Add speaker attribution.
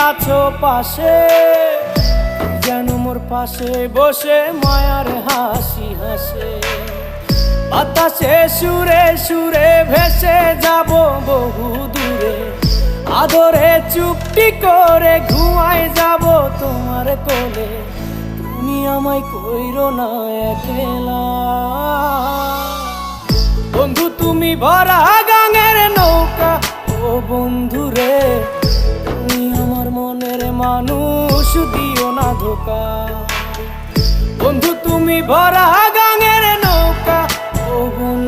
Speaker 1: আছো পাশে, যেন মোর পাশে বসে মায়ার হাসি হাসে। বাতাসে সুরে সুরে ভেসে যাব বহু দূরে, আদরে চুপটি করে ঘুমায় যাব তোমার কোলে। তুমি আমায় কইরো না একলা বন্ধু, তুমি ভরা গাঙের নৌকা। ও বন্ধু রে, তুমি আমার মনের মানুষ, দিও না ধোকা। বন্ধু তুমি ভরা গাঙের নৌকা। ও বন্ধু